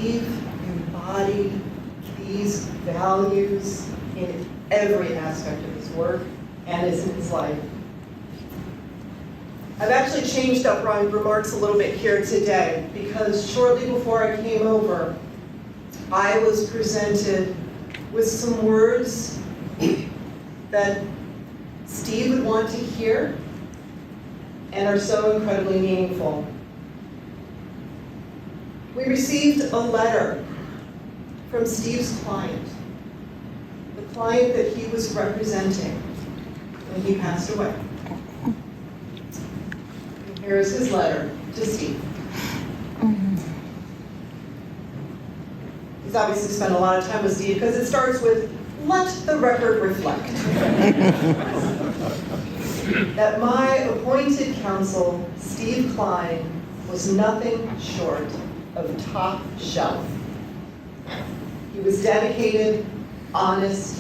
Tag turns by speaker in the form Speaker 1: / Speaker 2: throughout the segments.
Speaker 1: Steve embodied these values in every aspect of his work and in his life. I've actually changed up my remarks a little bit here today because shortly before I came over, I was presented with some words that Steve would want to hear and are so incredibly meaningful. We received a letter from Steve's client, the client that he was representing when he passed away. And here is his letter to Steve. He's obviously spent a lot of time with Steve because it starts with, "Let the record reflect that my appointed counsel, Steve Cline, was nothing short of top shelf. He was dedicated, honest,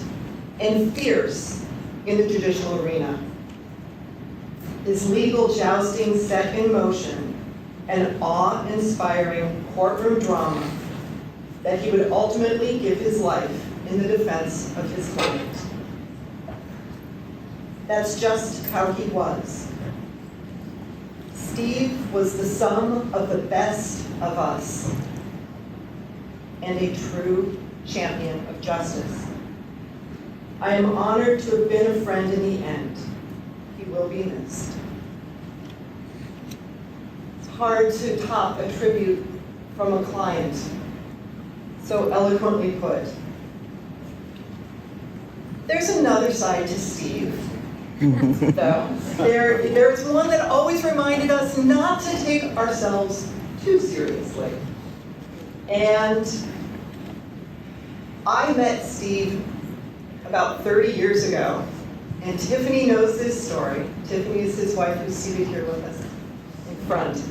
Speaker 1: and fierce in the judicial arena. His legal jousting set in motion an awe-inspiring courtroom drama that he would ultimately give his life in the defense of his client. That's just how he was. Steve was the sum of the best of us and a true champion of justice. I am honored to have been a friend in the end. He will be missed." It's hard to top a tribute from a client, so eloquently put. There's another side to Steve, though. There's one that always reminded us not to take ourselves too seriously. And I met Steve about 30 years ago, and Tiffany knows this story. Tiffany is his wife, who's seated here with us in front.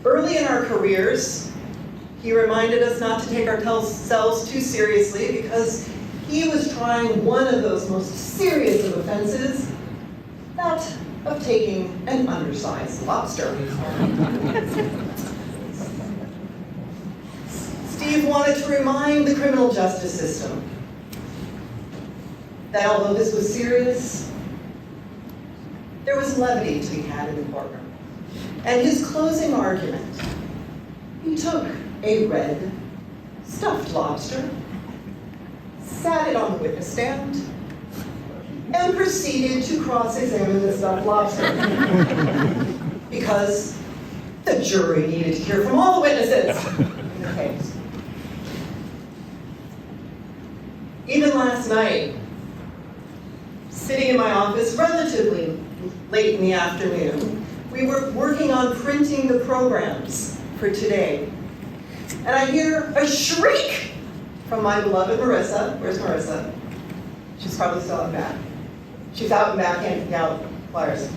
Speaker 1: Early in our careers, he reminded us not to take ourselves too seriously because he was trying one of those most serious of offenses, that of taking an undersized lobster. Steve wanted to remind the criminal justice system that although this was serious, there was levity to be had in the courtroom. And his closing argument, he took a red stuffed lobster, sat it on the witness stand, and proceeded to cross-examine the stuffed lobster. Because the jury needed to hear from all the witnesses in the case. Even last night, sitting in my office relatively late in the afternoon, we were working on printing the programs for today. And I hear a shriek from my beloved Marissa. Where's Marissa? She's probably still out and back. She's out and back handing out flyers.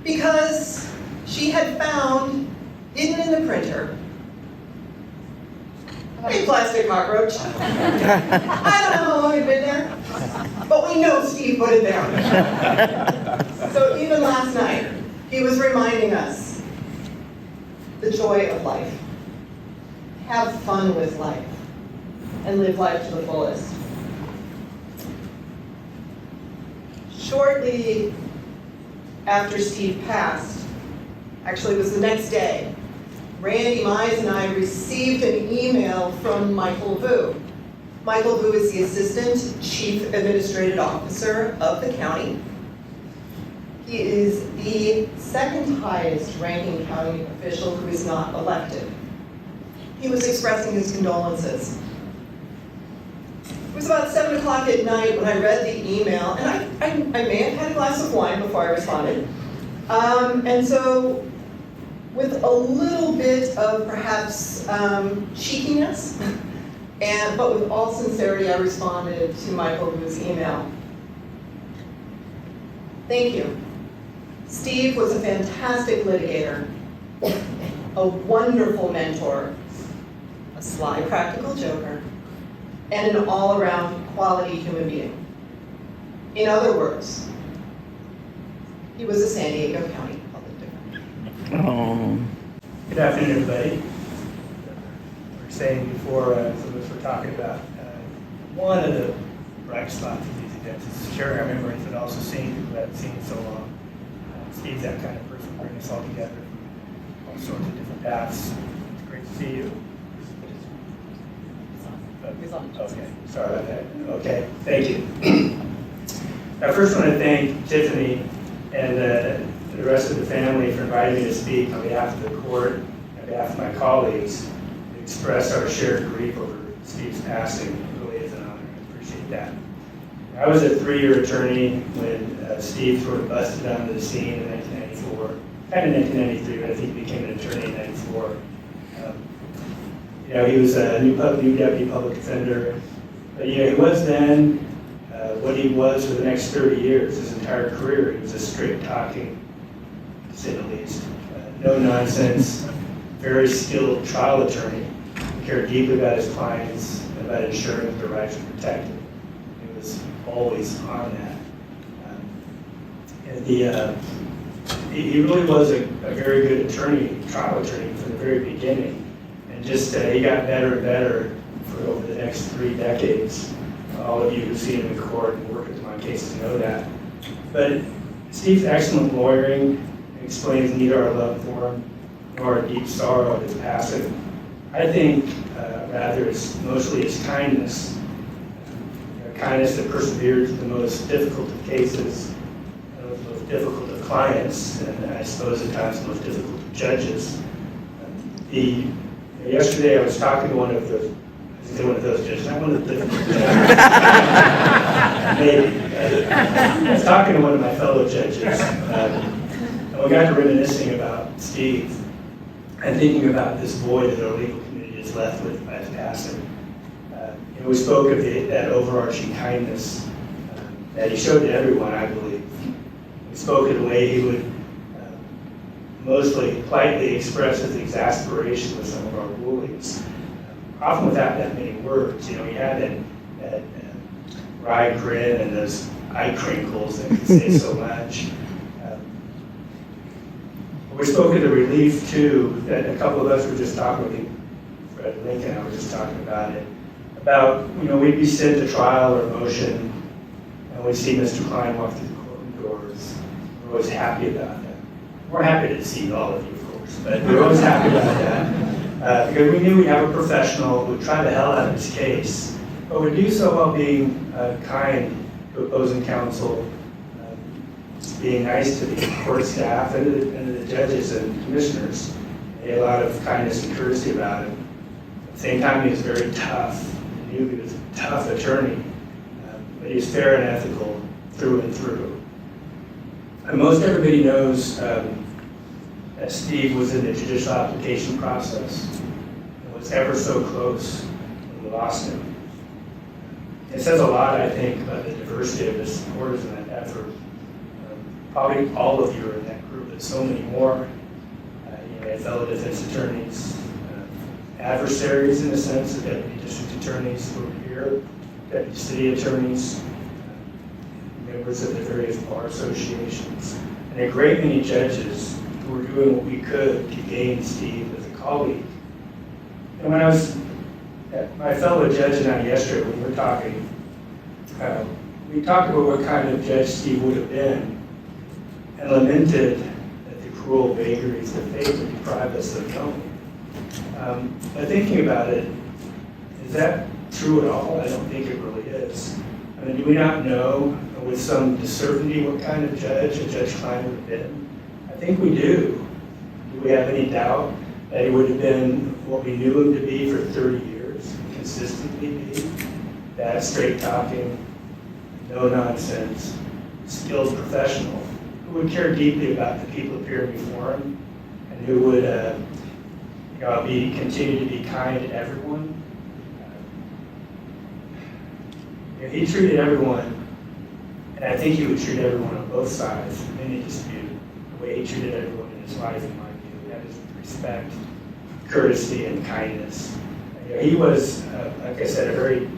Speaker 1: Because she had found, hidden in the printer, a plastic cockroach. I don't know how long it'd been there, but we know Steve put it there. So even last night, he was reminding us the joy of life. Have fun with life and live life to the fullest. Shortly after Steve passed, actually it was the next day, Randy Mize and I received an email from Michael Vu. Michael Vu is the Assistant Chief Administrative Officer of the county. He is the second highest ranking county official who is not elected. He was expressing his condolences. It was about 7 o'clock at night when I read the email, and I may have had a glass of wine before I responded. And so, with a little bit of perhaps cheekiness, but with all sincerity, I responded to Michael Vu's email. Thank you. Steve was a fantastic litigator, a wonderful mentor, a sly practical joker, and an all-around quality human being. In other words, he was a San Diego County public defender.
Speaker 2: Oh.
Speaker 3: Good afternoon, everybody.
Speaker 2: saying before, some of us were talking about, one of the bright spots of these events is sharing our memories, but also seeing people that haven't seen in so long. Steve's that kind of person, bringing us all together from all sorts of different paths. It's great to see you. Okay, sorry about that. Okay, thank you. I first want to thank Tiffany and the rest of the family for inviting me to speak on behalf of the court, on behalf of my colleagues, to express our shared grief over Steve's passing. It really is an honor. I appreciate that. I was a 3-year attorney when Steve sort of busted onto the scene in 1994, kind of 1993, but I think he became an attorney in 94. He was a new deputy public defender, but he was then what he was for the next 30 years, his entire career. He was a straight-talking, to say the least, no-nonsense, very skilled trial attorney. He cared deeply about his clients and about ensuring that their rights were protected. He was always on that. And he really was a very good attorney, trial attorney from the very beginning. And just he got better and better for over the next 3 decades. All of you who've seen him in court and worked with him on cases know that. But Steve's excellent lawyering explains neither our love for him nor our deep sorrow at his passing. I think rather it's mostly his kindness, kindness that persevered through the most difficult of cases, the most difficult of clients, and I suppose at times the most difficult of judges. Yesterday I was talking to one of those judges, not one of the difficult judges. Maybe. I was talking to one of my fellow judges, and we got to reminiscing about Steve and thinking about this void that our legal community is left with by his passing. We spoke of that overarching kindness that he showed to everyone, I believe. We spoke of the way he would mostly politely express his exasperation with some of our rulings, often without that many words. He had that wry grin and those eye crinkles that could say so much. We spoke of the relief, too, that a couple of us were just talking with Fred Lincoln and I were just talking about it. About, we'd be sent to trial or motion, and we'd see Mr. Cline walk through the courtroom doors. We're always happy about that. We're happy to see all of you, of course, but we're always happy about that. Because we knew we'd have a professional who would try the hell out of his case, but would do so while being kind to opposing counsel, being nice to the court staff and to the judges and commissioners. He had a lot of kindness and courtesy about him. At the same time, he was very tough. He knew he was a tough attorney, but he was fair and ethical through and through. And most everybody knows that Steve was in the judicial application process and was ever so close when we lost him. It says a lot, I think, about the diversity of the supporters in that effort. Probably all of you are in that group, but so many more. We had fellow defense attorneys, adversaries in a sense, the deputy district attorneys who were here, deputy city attorneys, members of the various bar associations, and a great many judges who were doing what we could to gain Steve as a colleague. And when I was, my fellow judge and I yesterday, when we were talking, we talked about what kind of judge Steve would have been, and lamented that the cruel vagaries of fate would deprive us of knowing. But thinking about it, is that true at all? I don't think it really is. I mean, do we not know with some certainty what kind of judge a Judge Cline would have been? I think we do. Do we have any doubt that he would have been what we knew him to be for 30 years, consistently be? That straight-talking, no-nonsense, skilled professional who would care deeply about the people appearing before him and who would continue to be kind to everyone. He treated everyone, and I think he would treat everyone on both sides in any dispute, the way he treated everyone in his life, in my view. That is respect, courtesy, and kindness. He was, like I said, a very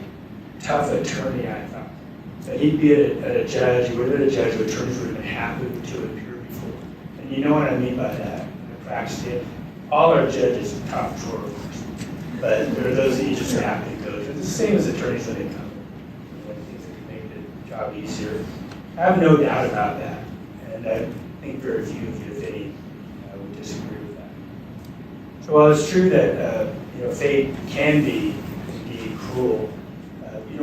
Speaker 2: tough attorney, I thought. That he'd be at a judge, he would have been a judge who attorneys would have been happy to appear before. And you know what I mean by that. I practiced it. All our judges are top drawers. But there are those that you just have to go through. It's the same as attorneys when they come. Things that can make the job easier. I have no doubt about that. And I think very few of you, if any, would disagree with that. So while it's true that fate can be indeed cruel,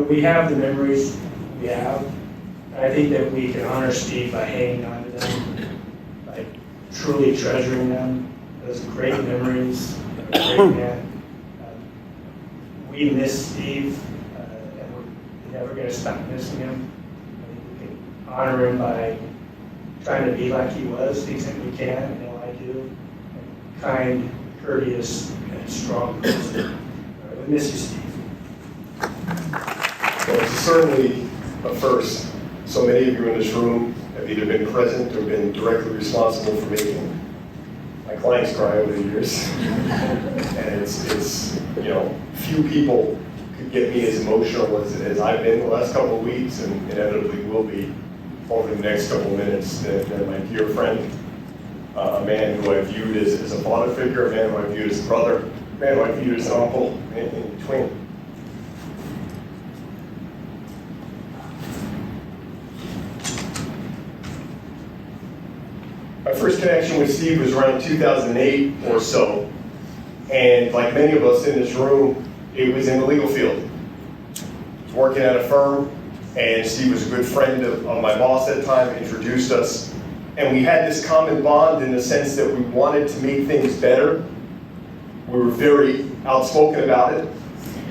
Speaker 2: we have the memories we have. And I think that we can honor Steve by hanging on to them, by truly treasuring them. Those great memories, a great man. We miss Steve, and we're never going to stop missing him. I think we can honor him by trying to be like he was, to the extent we can, I know I do. Kind, courteous, and strong person. We miss you, Steve.
Speaker 3: Well, it's certainly a first. So many of you in this room have either been present or been directly responsible for making my clients cry over the years. And it's few people could get me as emotional as I've been the last couple of weeks, and inevitably will be over the next couple of minutes, than my dear friend, a man who I viewed as a father figure, a man who I viewed as a brother, a man who I viewed as an uncle, in between. My first connection with Steve was around 2008 or so, and like many of us in this room, it was in the legal field. I was working at a firm, and Steve was a good friend of my boss at the time, introduced us, and we had this common bond in the sense that we wanted to make things better. We were very outspoken about it.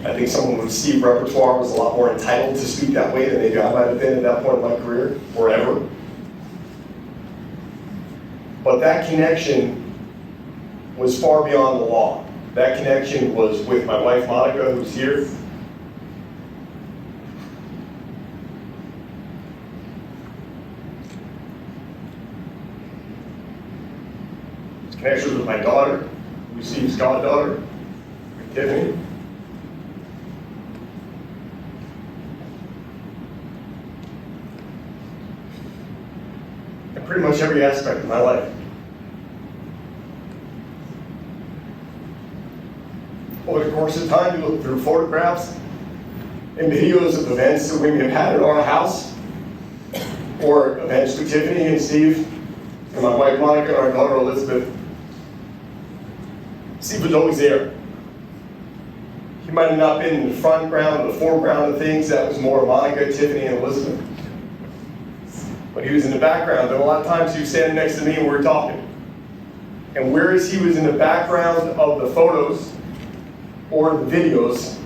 Speaker 3: I think someone with Steve's repertoire was a lot more entitled to speak that way than maybe I might have been at that point in my career, or ever. But that connection was far beyond the law. That connection was with my wife, Monica, who's here. It's connection with my daughter, who's Steve's goddaughter, Tiffany. And pretty much every aspect of my life. Over the course of time, you look through photographs and videos of events that we may have had at our house, or events with Tiffany and Steve, and my wife Monica and our daughter Elizabeth. Steve was always there. He might have not been in the front ground or the foreground of things. That was more Monica, Tiffany, and Elizabeth. But he was in the background, and a lot of times he was standing next to me and we were talking. And whereas he was in the background of the photos or the videos,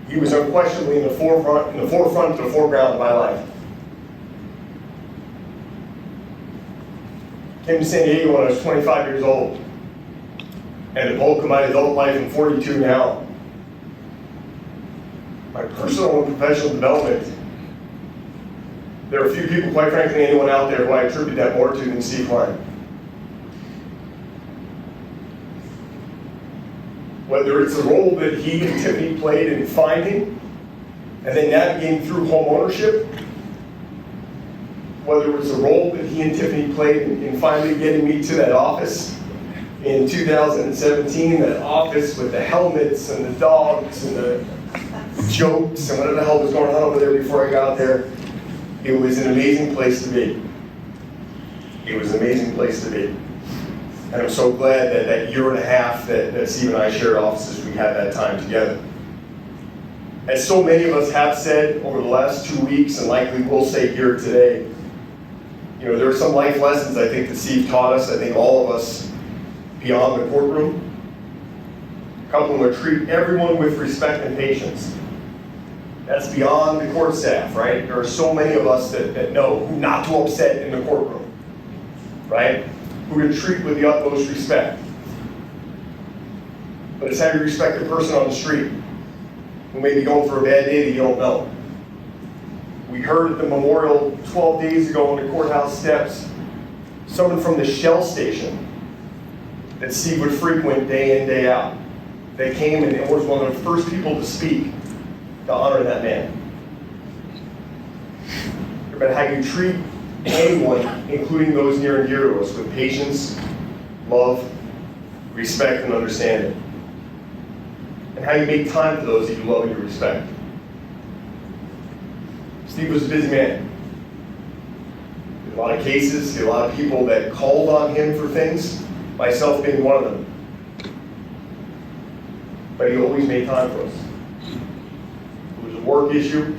Speaker 3: he was unquestionably in the forefront to the foreground of my life. Came to San Diego when I was 25 years old. And the bulk of my adult life, I'm 42 now. My personal and professional development, there are a few people, quite frankly, anyone out there who I attribute that more to than G Cline. Whether it's the role that he and Tiffany played in finding and then navigating through home ownership, whether it's the role that he and Tiffany played in finally getting me to that office in 2017, that office with the helmets and the dogs and the jokes and whatever the hell was going on over there before I got there. It was an amazing place to be. It was an amazing place to be. And I'm so glad that that year and a half that Steve and I shared offices, we had that time together. As so many of us have said over the last 2 weeks, and likely will say here today, there are some life lessons I think that Steve taught us, I think all of us, beyond the courtroom. A couple of them are treat everyone with respect and patience. That's beyond the court staff, right? There are so many of us that know who not to upset in the courtroom, right? Who to treat with the utmost respect. But it's how you respect a person on the street who may be going for a bad day that you don't know. We heard at the memorial 12 days ago on the courthouse steps, someone from the Shell station that Steve would frequent day in, day out. They came and was one of the first people to speak to honor that man. About how you treat anyone, including those near and dear to us, with patience, love, respect, and understanding. and how you make time for those that you love and you respect. Steve was a busy man. In a lot of cases, he had a lot of people that called on him for things, myself being one of them. But he always made time for us. If it was a work issue,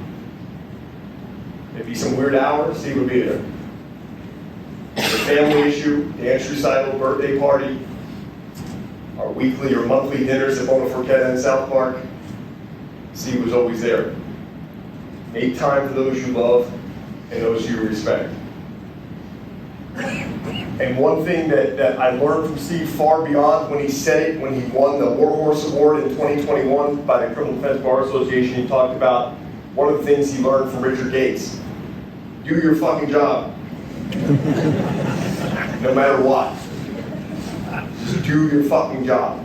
Speaker 3: it'd be some weird hour, Steve would be there. If it was a family issue, dance recital, birthday party, our weekly or monthly dinners at Bona Forchetta in South Park, Steve was always there. Make time for those you love and those you respect. And one thing that I learned from Steve far beyond when he said it, when he won the War Horse Award in 2021 by the Criminal Defense Bar Association, he talked about one of the things he learned from Richard Gates. Do your fucking job. No matter what. Just do your fucking job.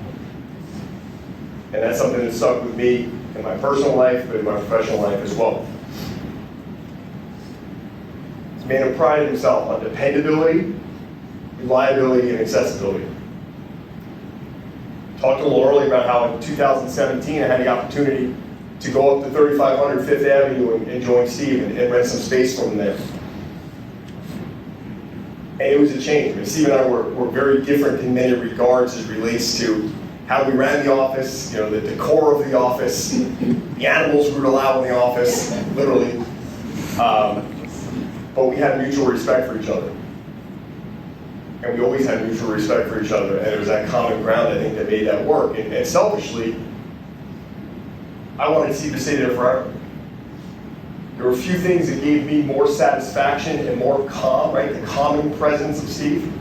Speaker 3: And that's something that stuck with me in my personal life, but in my professional life as well. He's a man who prided himself on dependability, reliability, and accessibility. Talked a little earlier about how in 2017 I had the opportunity to go up to 3500 Fifth Avenue and join Steve and rent some space from him there. And it was a change. I mean, Steve and I were very different in many regards as it relates to how we ran the office, you know, the decor of the office, the animals we would allow in the office, literally. But we had mutual respect for each other. And we always had mutual respect for each other. And it was that common ground, I think, that made that work. And selfishly, I wanted Steve to stay there forever. There were a few things that gave me more satisfaction and more calm, right? The calming presence of Steve.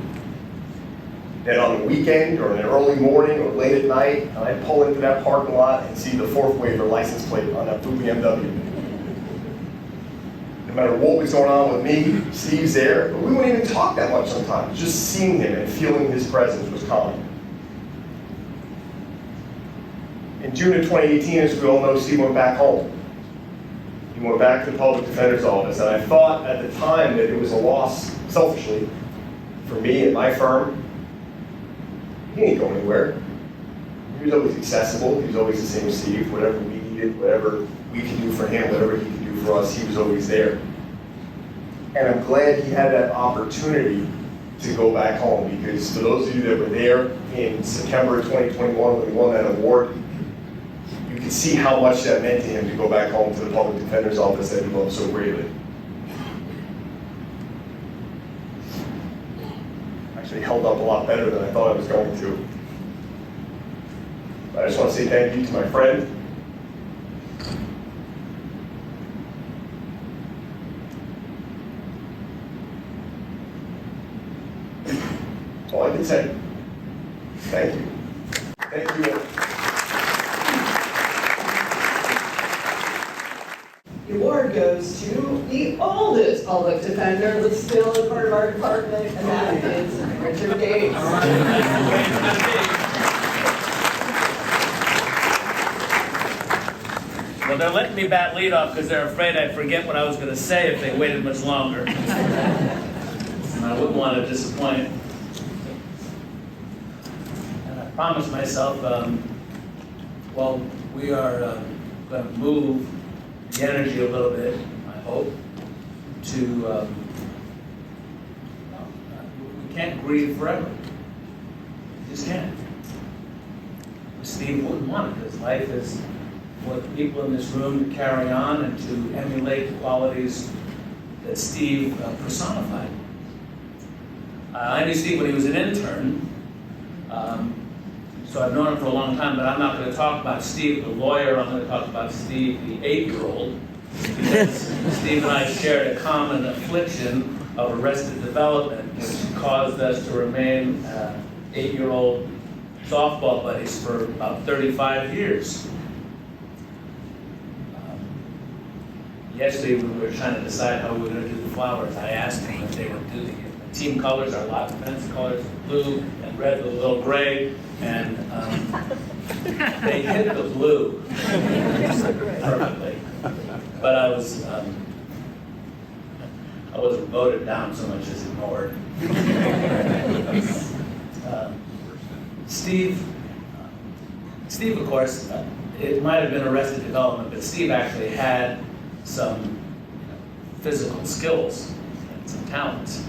Speaker 3: Then on the weekend or in the early morning or late at night, I'd pull into that parking lot and see the fourth waiver license plate on that blue BMW. No matter what was going on with me, Steve's there, but we wouldn't even talk that much sometimes. Just seeing him and feeling his presence was calming. In June of 2018, as we all know, Steve went back home. He went back to the public defender's office, and I thought at the time that it was a loss, selfishly, for me and my firm. He didn't go anywhere. He was always accessible. He was always the same Steve. Whatever we needed, whatever we could do for him, whatever he could do for us, he was always there. And I'm glad he had that opportunity to go back home, because for those of you that were there in September of 2021 when he won that award, you could see how much that meant to him to go back home to the public defender's office that he loved so greatly. Actually held up a lot better than I thought I was going to. But I just want to say thank you to my friend. That's all I can say. Thank you. Thank you.
Speaker 1: The award goes to the oldest public defender that's still a part of our department, and that is Richard Gates.
Speaker 4: Well, they're letting me bat lead off because they're afraid I'd forget what I was going to say if they waited much longer. And I wouldn't want to disappoint. And I promised myself, well, we are going to move the energy a little bit, I hope, to, we can't grieve forever. We just can't. Steve wouldn't want it, because life is for the people in this room to carry on and to emulate the qualities that Steve personified. I knew Steve when he was an intern, so I've known him for a long time, but I'm not going to talk about Steve, the lawyer. I'm going to talk about Steve, the 8-year-old, because Steve and I shared a common affliction of arrested development, which caused us to remain 8-year-old softball buddies for about 35 years. Yesterday, we were trying to decide how we were going to do the flowers. I asked him if they would do the team colors, our lot defense colors, blue and red with a little gray, and they hit the blue perfectly. But I wasn't voted down so much as ignored. Steve, of course, it might have been Arrested Development, but Steve actually had some physical skills and some talents.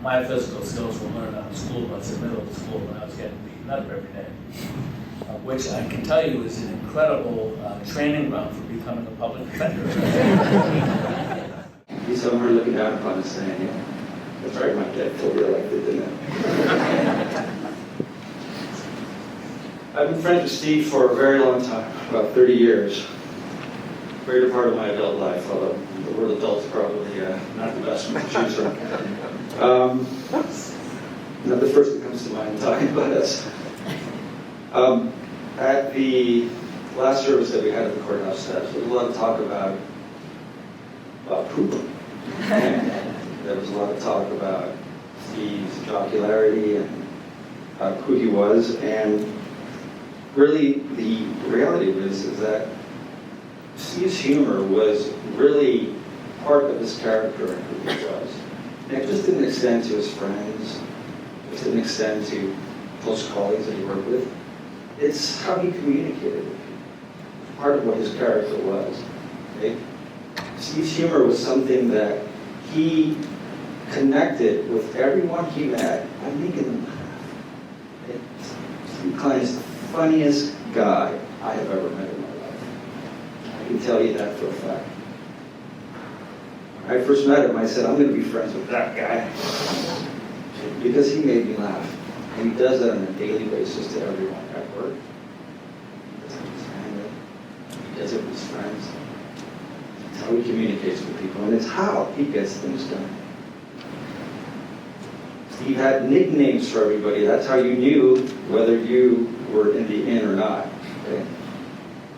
Speaker 4: My physical skills were learned on the school bus in middle school when I was getting beaten up every day, which I can tell you is an incredible training ground for becoming a public defender.
Speaker 5: Some are looking down upon us saying, yeah, that's right, my dad told you elected, didn't it? I've been friends with Steve for a very long time, about 30 years. Greater part of my adult life, although the word adult's probably not the best one to choose from. Not the first that comes to mind talking about us. At the last service that we had at the courthouse steps, there was a lot of talk about poop. There was a lot of talk about Steve's jocularity and who he was, and really the reality is that Steve's humor was really part of his character and who he was. And it just didn't extend to his friends, it didn't extend to close colleagues that he worked with. It's how he communicated with people. Part of what his character was. Okay? Steve's humor was something that he connected with everyone he met by making them laugh. Okay? Steve Cline is the funniest guy I have ever met in my life. I can tell you that for a fact. When I first met him, I said, I'm going to be friends with that guy. Because he made me laugh. And he does that on a daily basis to everyone at work. He does it with his family. He does it with his friends. It's how he communicates with people, and it's how he gets things done. Steve had nicknames for everybody. That's how you knew whether you were in the inn or not. Okay?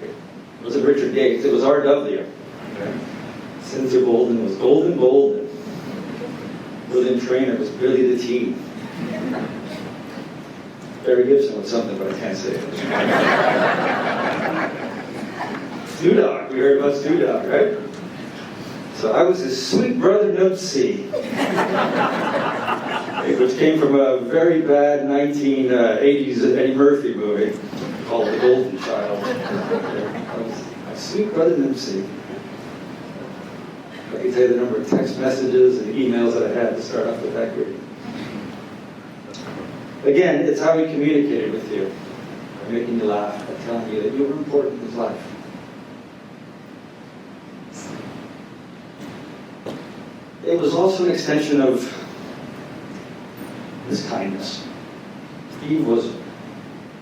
Speaker 5: It wasn't Richard Gates, it was R.W. Okay? Cynthia Bolden was Golden Bolden. William Traynor was Billy the Teen. Barry Gibson was something, but I can't say it. Stew Dog, we heard about Stew Dog, right? So I was his sweet brother Note C, which came from a very bad 1980s Eddie Murphy movie called The Golden Child. I was my sweet brother Note C. I can tell you the number of text messages and emails that I had to start off with that greeting. Again, it's how he communicated with you, by making you laugh, by telling you that you were important in his life. It was also an extension of his kindness. Steve was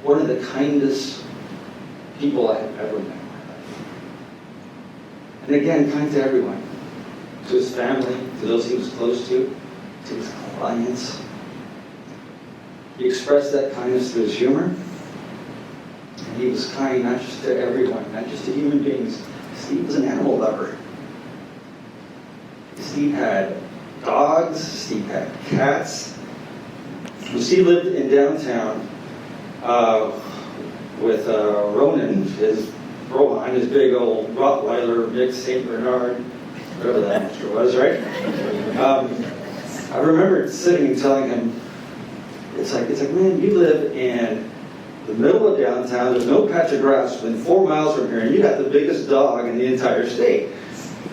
Speaker 5: one of the kindest people I have ever met in my life. And again, kind to everyone. To his family, to those he was close to his clients. He expressed that kindness through his humor. And he was kind not just to everyone, not just to human beings. Steve was an animal lover. Steve had dogs, Steve had cats. Steve lived in downtown with Ronan, Rohan, his big old Rottweiler mixed St. Bernard, whatever that monster was, right? I remember sitting and telling him, it's like, man, you live in the middle of downtown, there's no patch of grass within 4 miles from here, and you got the biggest dog in the entire state.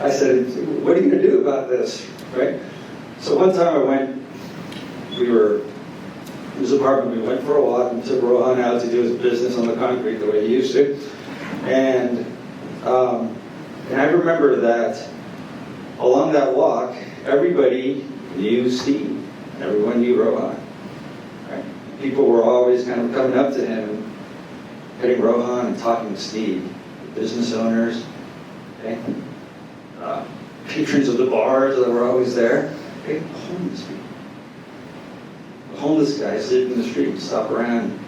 Speaker 5: I said, what are you going to do about this, right? So one time I went, in his apartment, we went for a walk and took Rohan out to do his business on the concrete the way he used to. And I remember that along that walk, everybody knew Steve, and everyone knew Rohan. Right? People were always kind of coming up to him and hitting Rohan and talking to Steve. Business owners, okay? Patrons of the bars that were always there, okay? Homeless people. The homeless guys lived in the street and stop around,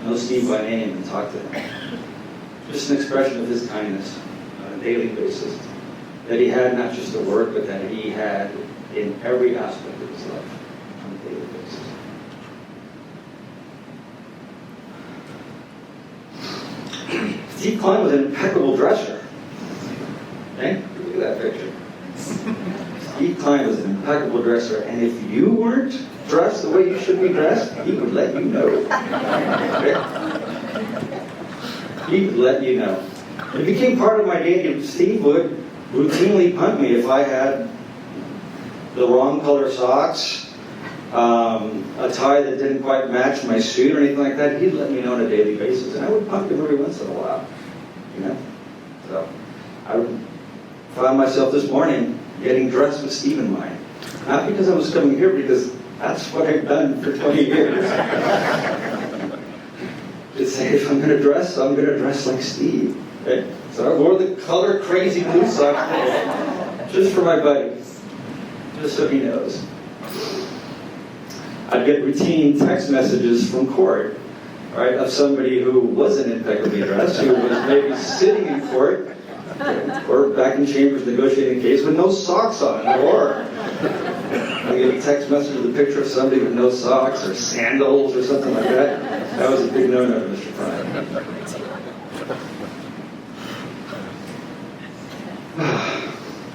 Speaker 5: know Steve by name and talk to him. Just an expression of his kindness on a daily basis that he had not just at work, but that he had in every aspect of his life on a daily basis. Steve Cline was an impeccable dresser. Okay? Look at that picture. Steve Cline was an impeccable dresser, and if you weren't dressed the way you should be dressed, he would let you know. Okay? He would let you know. It became part of my day. Steve would routinely punt me if I had the wrong color socks, a tie that didn't quite match my suit or anything like that. He'd let me know on a daily basis, and I would punt him every once in a while. You know, so I found myself this morning getting dressed with Steve in mind. Not because I was coming here, because that's what I've done for 20 years. To say, if I'm going to dress, I'm going to dress like Steve. Okay? So I wore the color crazy blue socks today, just for my buddy, just so he knows. I'd get routine text messages from court, right, of somebody who wasn't impeccably dressed, who was maybe sitting in court or back in chambers negotiating a case with no socks on, or I get a text message with a picture of somebody with no socks or sandals or something like that. That was a big no-no to Mr. Prime.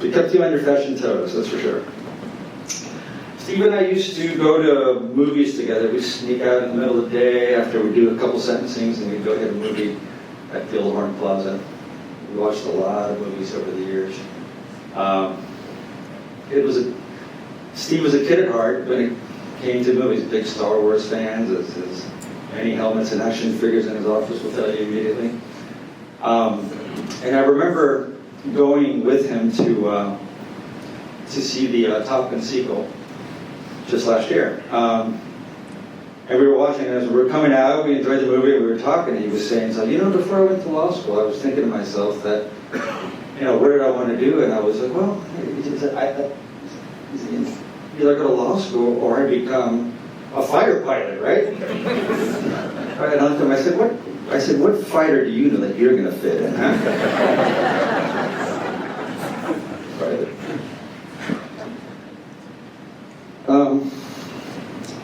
Speaker 5: We kept you on your fashion toes, that's for sure. Steve and I used to go to movies together. We'd sneak out in the middle of the day after we'd do a couple sentencings, and we'd go hit a movie at the Old Horn Plaza. We watched a lot of movies over the years. Steve was a kid at heart when it came to movies. Big Star Wars fans, as many helmets and action figures in his office will tell you immediately. And I remember going with him to see the Top Gun sequel just last year. And we were watching, and as we were coming out, we enjoyed the movie, and we were talking, and he was saying, so, before I went to law school, I was thinking to myself that, what did I want to do? And I was like, well, either go to law school or I become a fighter pilot, right? And I said, what fighter do you know that you're going to fit in, huh?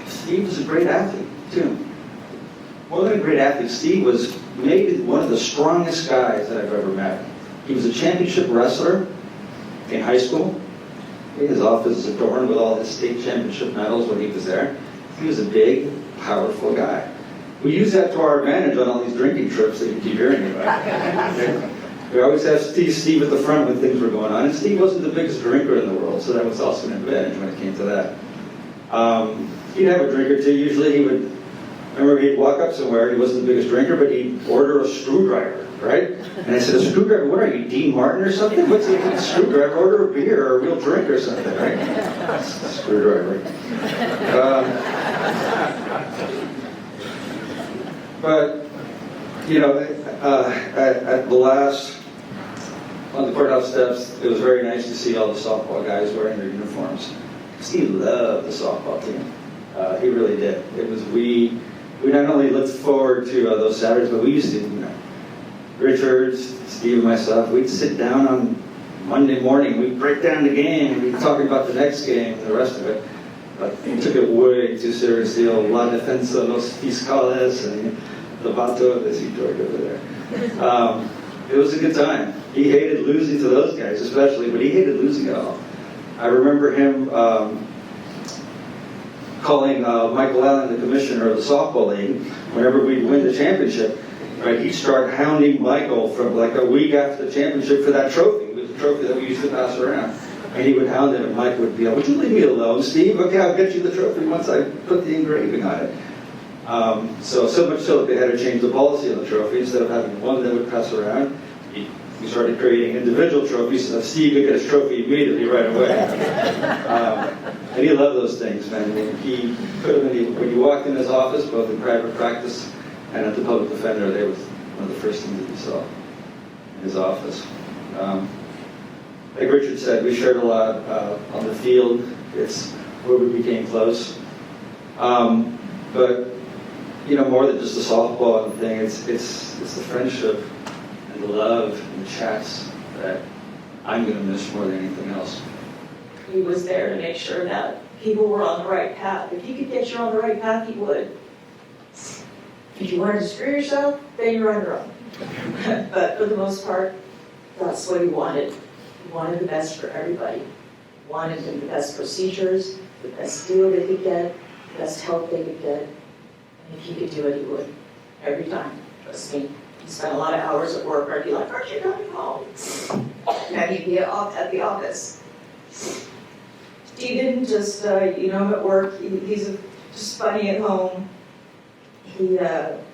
Speaker 5: Steve was a great athlete, too. More than a great athlete, Steve was maybe one of the strongest guys that I've ever met. He was a championship wrestler in high school. His office is adorned with all his state championship medals when he was there. He was a big, powerful guy. We use that to our advantage on all these drinking trips that you keep hearing about. We always have Steve at the front when things were going on, and Steve wasn't the biggest drinker in the world, so that was also an advantage when it came to that. He'd have a drink or two. Usually he'd walk up somewhere, he wasn't the biggest drinker, but he'd order a screwdriver, right? And I said, a screwdriver, what are you, Dean Martin or something? What's a screwdriver? Order a beer or a real drink or something, right? Screwdriver. But, at the last, on the courthouse steps, it was very nice to see all the softball guys wearing their uniforms. Steve loved the softball team. He really did. It was, we not only looked forward to those Saturdays, but we used to, Richards, Steve and myself, we'd sit down on Monday morning, we'd break down the game, we'd talk about the next game and the rest of it. But we took it way too seriously. La defensa los fiscales and the vato as he joined over there. It was a good time. He hated losing to those guys especially, but he hated losing at all. I remember him calling Michael Allen, the commissioner of the softball league, whenever we'd win the championship, right, he'd start hounding Michael from like a week after the championship for that trophy. It was a trophy that we used to pass around. And he would hound him, and Mike would be like, would you leave me alone, Steve? Okay, I'll get you the trophy once I put the engraving on it. So much so that they had to change the policy on the trophy. Instead of having one that would pass around, we started creating individual trophies so that Steve could get his trophy immediately right away. And he loved those things, man. He put them in, when you walked in his office, both in private practice and at the public defender, they was one of the first things that you saw in his office. Like Richard said, we shared a lot on the field. It's where we became close. But more than just the softball thing, it's the friendship and the love and the chats that I'm going to miss more than anything else.
Speaker 6: He was there to make sure that people were on the right path. If he could get you on the right path, he would. If you wanted to screw yourself, then you're on your own. But for the most part, that's what he wanted. He wanted the best for everybody. He wanted the best procedures, the best deal they could get, the best help they could get. And if he could do it, he would. Every time. Trust me. He spent a lot of hours at work. I'd be like, aren't you coming home? And he'd be at the office. He didn't just, at work, he's just funny at home. He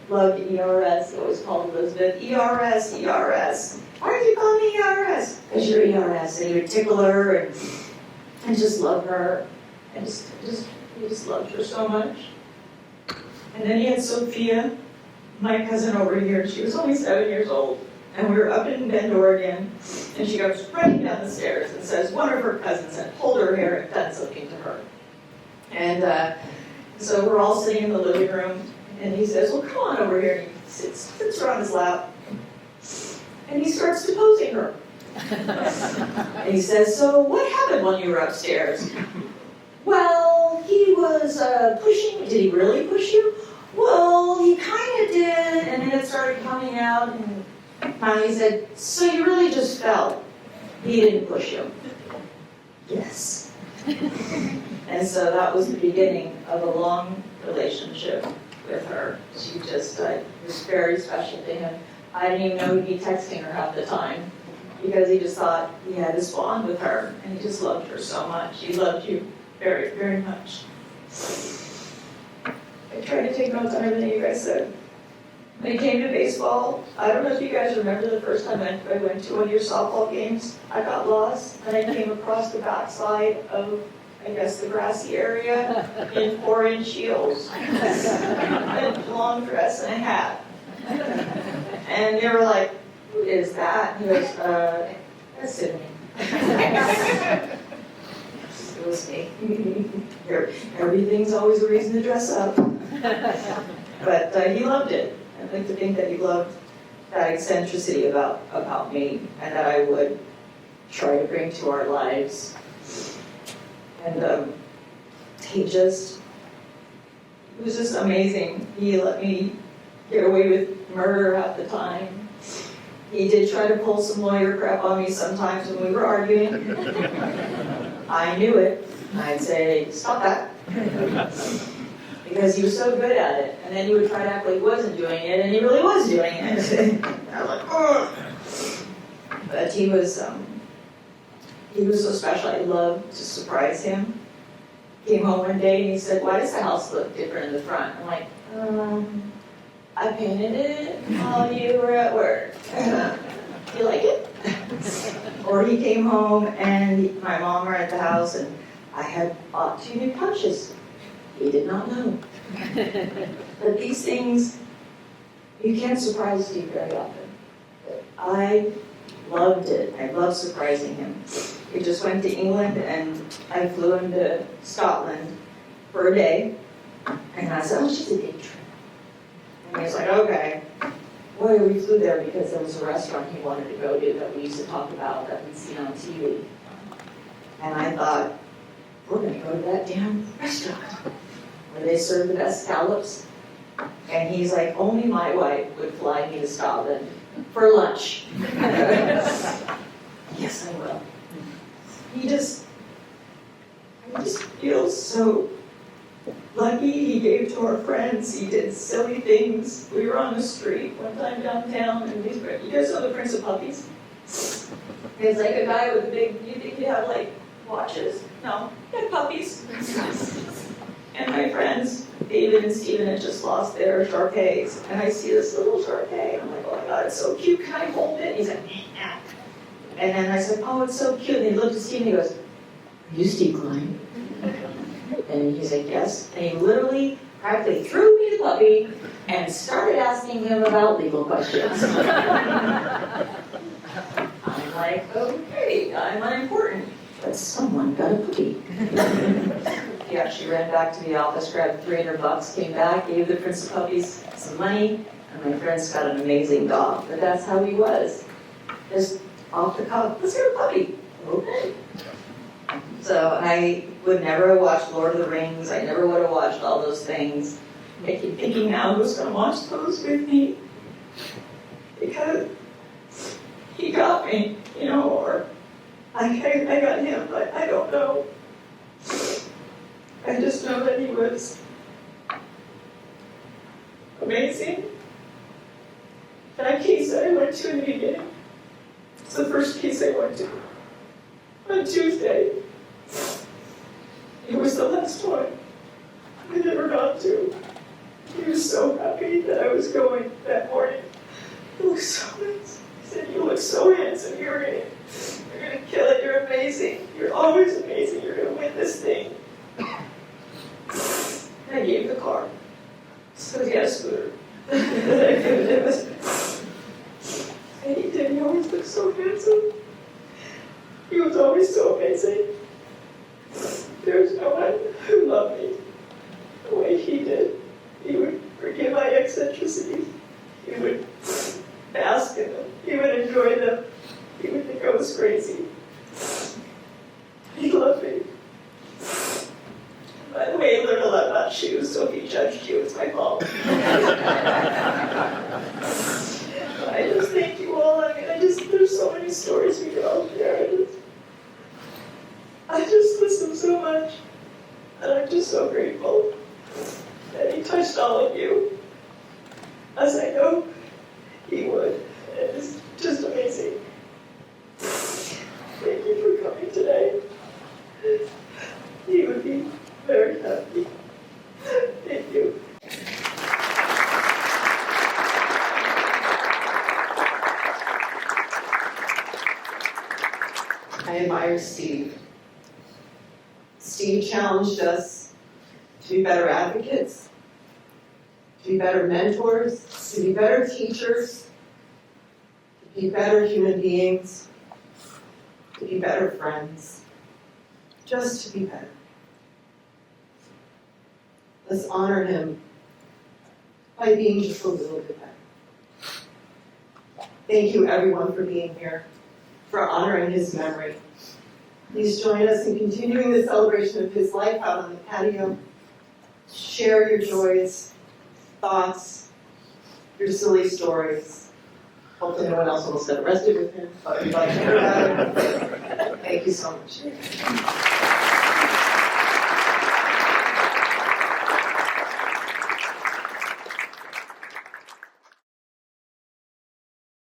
Speaker 6: loved ERS. He always called Elizabeth, ERS, ERS. Why are you calling me ERS? Because you're ERS. And he would tickle her and just love her. And he just loved her so much. And then he had Sophia, my cousin over here, and she was only 7 years old. And we were up in Bend, Oregon, and she goes running down the stairs and says one of her cousins had pulled her hair and done something to her. And so we're all sitting in the living room, and he says, well, come on over here. And he sits her on his lap, and he starts deposing her. And he says, so what happened when you were upstairs? Well, he was pushing. Did he really push you? Well, he kind of did, and then it started coming out, and finally he said, so you really just fell. He didn't push you. Yes. And so that was the beginning of a long relationship with her. She just was very special to him. I didn't even know he'd be texting her half the time because he just thought he had this bond with her, and he just loved her so much. He loved you very, very much. I tried to take notes on everything you guys said. When it came to baseball, I don't know if you guys remember the first time I went to one of your softball games. I got lost, and I came across the backside of, I guess, the grassy area in 4-inch heels, and a long dress and a hat. And they were like, who is that? And he goes, that's Sydney. It was me. Everything's always a reason to dress up. But he loved it. I'd like to think that he loved that eccentricity about me, and that I would try to bring to our lives. And he was just amazing. He let me get away with murder half the time. He did try to pull some lawyer crap on me sometimes when we were arguing. I knew it. I'd say, stop that. Because he was so good at it. And then he would try to act like he wasn't doing it, and he really was doing it. I was like, ugh. But he was so special. I loved to surprise him. Came home one day and he said, why does the house look different in the front? I'm like, I painted it while you were at work. You like it? Or he came home and my mom were at the house and I had bought 2 new couches. He did not know. But these things, you can't surprise Steve very often. But I loved it. I loved surprising him. We just went to England and I flew him to Scotland for a day. And I said, oh, it's just a day trip. And he was like, okay. Boy, we flew there because there was a restaurant he wanted to go to that we used to talk about that we'd seen on TV. And I thought, we're going to go to that damn restaurant where they serve the best scallops. And he's like, only my wife would fly me to Scotland for lunch. Yes, I will. I just feel so lucky. He gave to our friends. He did silly things. We were on the street one time downtown, and you guys know the Prince of Puppies? It's like a guy with a big, you think you have like watches? No, he had puppies. And my friends, David and Steven, had just lost their Shar-Peis. And I see this little Shar-Pei. I'm like, oh my God, it's so cute. Can I hold it? And he's like, yeah. And then I said, oh, it's so cute. And he looked at Steve and he goes, are you Steve Cline? And he's like, yes. And he literally practically threw me the puppy and started asking him about legal questions. I'm like, okay, I'm unimportant. But someone got a puppy. He actually ran back to the office, grabbed $300, came back, gave the Prince of Puppies some money, and my friend's got an amazing dog. But that's how he was. Just off the cuff, let's get a puppy. Okay. So I would never have watched Lord of the Rings. I never would have watched all those things. I keep thinking now, who's going to watch those with me? Because he got me, or I got him, but I don't know. I just know that he was amazing. That case that I went to in the beginning, it's the first case I went to. On Tuesday, it was the last one I'd ever gone to. He was so happy that I was going that morning. You look so nice. He said, you look so handsome. You're gonna kill it. You're amazing. You're always amazing. You're gonna win this thing. And I gave him the car. So he had a scooter. And he did. He always looked so handsome. He was always so amazing. There's no one who loved me the way he did. He would forgive my eccentricities. He would bask in them. He would enjoy them. He would think I was crazy. He loved me. By the way, he learned a lot about shoes, so if he judged you, it's my fault. I just thank you all. I mean, there's so many stories we could all share. I just listen so much. And I'm just so grateful that he touched all of you, as I know he would. It's just amazing. Thank you for coming today. He would be very happy. Thank you.
Speaker 1: I admire Steve. Steve challenged us to be better advocates, to be better mentors, to be better teachers, to be better human beings, to be better friends, just to be better. Let's honor him by being just a little bit better. Thank you everyone for being here, for honoring his memory. Please join us in continuing the celebration of his life out on the patio. Share your joys, thoughts, your silly stories. Hopefully no one else will get arrested with him, but we'd like to hear about it. Thank you so much.